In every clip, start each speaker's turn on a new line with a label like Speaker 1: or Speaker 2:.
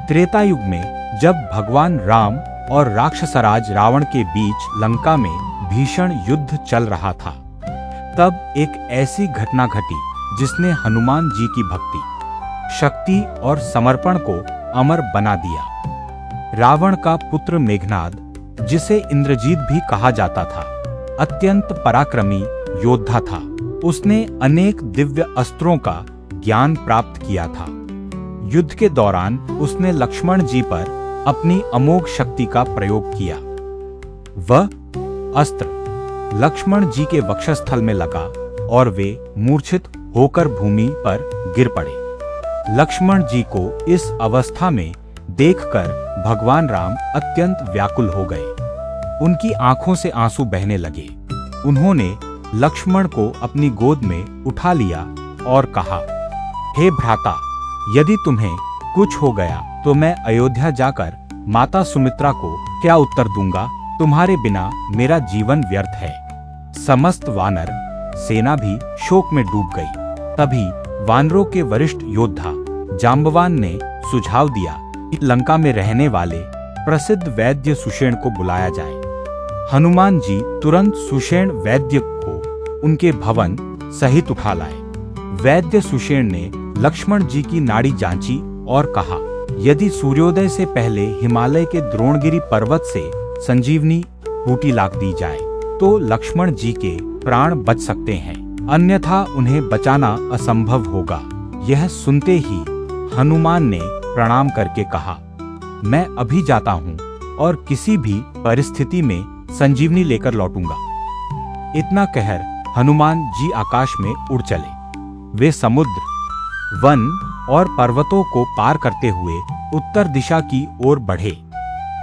Speaker 1: त्रेता युग में जब भगवान राम और राक्षसराज रावण के बीच लंका में भीषण युद्ध चल रहा था, तब एक ऐसी घटना घटी जिसने हनुमान जी की भक्ति, शक्ति और समर्पण को अमर बना दिया। रावण का पुत्र मेघनाद, जिसे इंद्रजीत भी कहा जाता था, अत्यंत पराक्रमी योद्धा था। उसने अनेक दिव्य अस्त्रों का ज्ञान प्राप्त किया था। युद्ध के दौरान उसने लक्ष्मण जी पर अपनी अमोघ शक्ति का प्रयोग किया। वह अस्त्र लक्ष्मण जी के वक्षस्थल में लगा और वे मूर्छित होकर भूमि पर गिर पड़े। लक्ष्मण जी को इस अवस्था में देखकर भगवान राम अत्यंत व्याकुल हो गए। उनकी आंखों से आंसू बहने लगे। उन्होंने लक्ष्मण को अपनी गोद में उठा लिया और कहा, हे भ्राता, यदि तुम्हें कुछ हो गया तो मैं अयोध्या जाकर माता सुमित्रा को क्या उत्तर दूंगा? तुम्हारे बिना मेरा जीवन व्यर्थ है। समस्त वानर सेना भी शोक में डूब गई। तभी वानरों के वरिष्ठ योद्धा जांबवान ने सुझाव दिया कि लंका में रहने वाले प्रसिद्ध वैद्य सुषेण को बुलाया जाए। हनुमान जी तुरंत सुषेण वैद्य को उनके भवन सहित उठा लाए। वैद्य सुषेण ने लक्ष्मण जी की नाड़ी जांची और कहा, यदि सूर्योदय से पहले हिमालय के द्रोणगिरी पर्वत से संजीवनी बूटी ला दी जाए तो लक्ष्मण जी के प्राण बच सकते हैं, अन्यथा उन्हें बचाना असंभव होगा। यह सुनते ही हनुमान ने प्रणाम करके कहा, मैं अभी जाता हूँ और किसी भी परिस्थिति में संजीवनी लेकर लौटूंगा। इतना कहकर हनुमान जी आकाश में उड़ चले। वे समुद्र, वन और पर्वतों को पार करते हुए उत्तर दिशा की ओर बढ़े।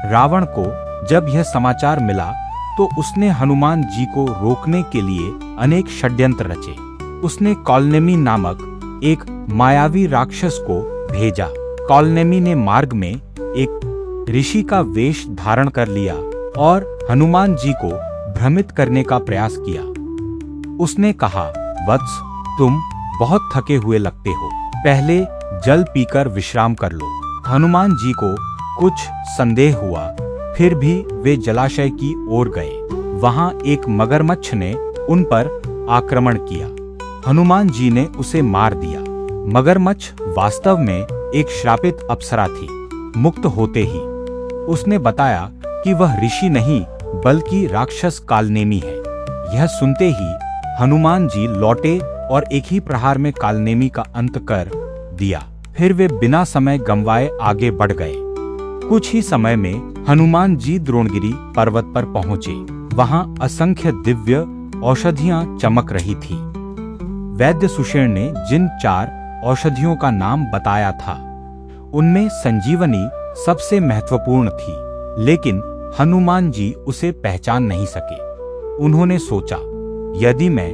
Speaker 1: रावण को जब यह समाचार मिला तो उसने हनुमान जी को रोकने के लिए अनेक षड्यंत्र रचे। उसने कौलनेमी नामक एक मायावी राक्षस को भेजा। कौलनेमी ने मार्ग में एक ऋषि का वेश धारण कर लिया और हनुमान जी को भ्रमित करने का प्रयास किया। उसने कहा, वत्स, तुम बहुत थके हुए लगते हो, पहले जल पीकर विश्राम कर लो। हनुमान जी को कुछ संदेह हुआ, फिर भी वे जलाशय की ओर गए। वहां एक मगरमच्छ ने उन पर आक्रमण किया। हनुमान जी ने उसे मार दिया। मगरमच्छ वास्तव में एक श्रापित अप्सरा थी। मुक्त होते ही उसने बताया कि वह ऋषि नहीं बल्कि राक्षस कालनेमी है। यह सुनते ही हनुमान जी लौटे और एक ही प्रहार में कालनेमी का अंत कर दिया। फिर वे बिना समय गंवाए आगे बढ़ गए। कुछ ही समय में हनुमान जी द्रोणगिरी पर्वत पर पहुंचे। वहां असंख्य दिव्य औषधियां चमक रही थी। वैद्य सुषेण ने जिन 4 औषधियों का नाम बताया था, उनमें संजीवनी सबसे महत्वपूर्ण थी, लेकिन हनुमान जी उसे पहचान नहीं सके। उन्होंने सोचा, यदि मैं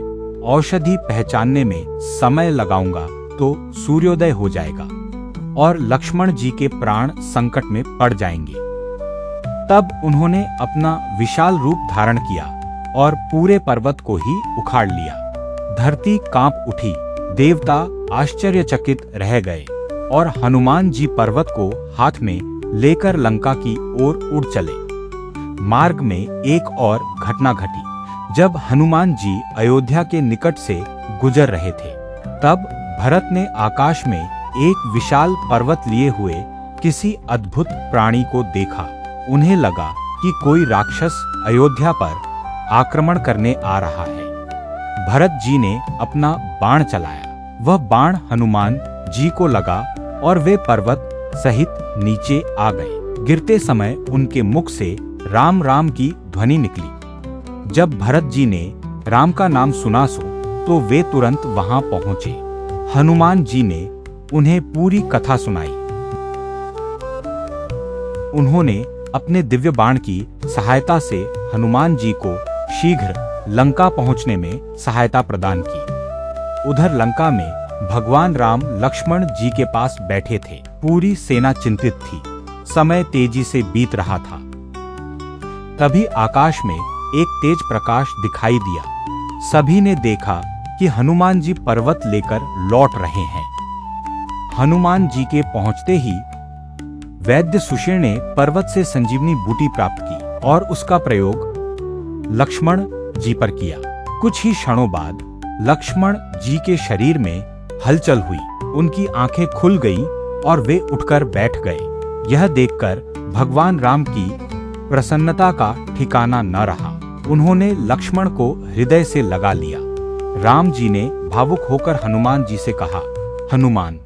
Speaker 1: औषधि पहचानने में समय लगाऊंगा तो सूर्योदय हो जाएगा और लक्ष्मण जी के प्राण संकट में पड़ जाएंगे। तब उन्होंने अपना विशाल रूप धारण किया और पूरे पर्वत को ही उखाड़ लिया। धरती कांप उठी। देवता आश्चर्यचकित रह गए और हनुमान जी पर्वत को हाथ में लेकर लंका की ओर उड़ चले। मार्ग में एक और घटना घटी। जब हनुमान जी अयोध्या के निकट से गुजर रहे थे, तब भरत ने आकाश में एक विशाल पर्वत लिए हुए किसी अद्भुत प्राणी को देखा। उन्हें लगा कि कोई राक्षस अयोध्या पर आक्रमण करने आ रहा है। भरत जी ने अपना बाण चलाया। वह बाण हनुमान जी को लगा और वे पर्वत सहित नीचे आ गए। गिरते समय उनके मुख से राम राम की ध्वनि निकली। जब भरत जी ने राम का नाम सुना तो वे तुरंत वहां पहुंचे। हनुमान जी ने उन्हें पूरी कथा सुनाई। उन्होंने अपने दिव्य बाण की सहायता से हनुमान जी को शीघ्र लंका पहुंचने में सहायता प्रदान की। उधर लंका में भगवान राम लक्ष्मण जी के पास बैठे थे। पूरी सेना चिंतित थी। समय तेजी से बीत रहा था। तभी आकाश में एक तेज प्रकाश दिखाई दिया। सभी ने देखा कि हनुमान जी पर्वत लेकर लौट रहे हैं। हनुमान जी के पहुंचते ही वैद्य सुशील ने पर्वत से संजीवनी बूटी प्राप्त की और उसका प्रयोग लक्ष्मण जी पर किया। कुछ ही क्षणों बाद लक्ष्मण जी के शरीर में हलचल हुई, उनकी आंखें खुल गईं और वे उठकर बैठ गए। यह देखकर भगवान राम की प्रसन्नता का ठिकाना न रहा। उन्होंने लक्ष्मण को हृदय से लगा लिया। राम जी ने भावुक होकर हनुमान जी से कहा, हनुमान,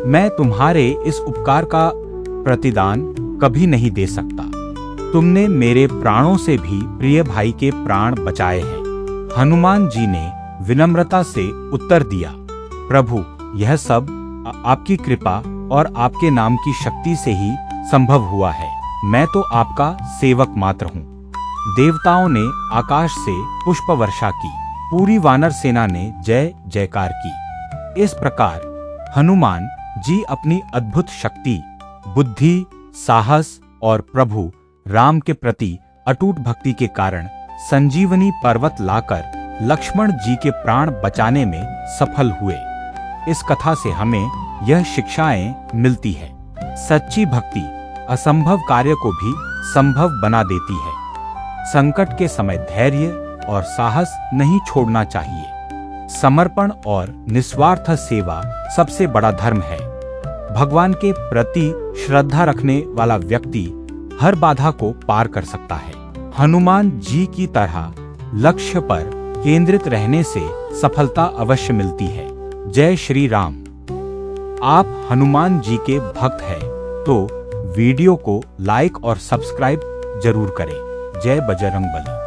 Speaker 1: मैं तुम्हारे इस उपकार का प्रतिदान कभी नहीं दे सकता। तुमने मेरे प्राणों से भी प्रिय भाई के प्राण बचाए हैं। हनुमान जी ने विनम्रता से उत्तर दिया, प्रभु, यह सब आपकी कृपा और आपके नाम की शक्ति से ही संभव हुआ है। मैं तो आपका सेवक मात्र हूँ। देवताओं ने आकाश से पुष्प वर्षा की, पूरी वानर सेना ने जय जयकार की। इस प्रकार हनुमान जी अपनी अद्भुत शक्ति, बुद्धि, साहस और प्रभु राम के प्रति अटूट भक्ति के कारण संजीवनी पर्वत लाकर लक्ष्मण जी के प्राण बचाने में सफल हुए। इस कथा से हमें यह शिक्षाएं मिलती है। सच्ची भक्ति असंभव कार्य को भी संभव बना देती है। संकट के समय धैर्य और साहस नहीं छोड़ना चाहिए। समर्पण और निस्वार्थ सेवा सबसे बड़ा धर्म है। भगवान के प्रति श्रद्धा रखने वाला व्यक्ति हर बाधा को पार कर सकता है। हनुमान जी की तरह लक्ष्य पर केंद्रित रहने से सफलता अवश्य मिलती है। जय श्री राम। आप हनुमान जी के भक्त हैं तो वीडियो को लाइक और सब्सक्राइब जरूर करें। जय बजरंगबली।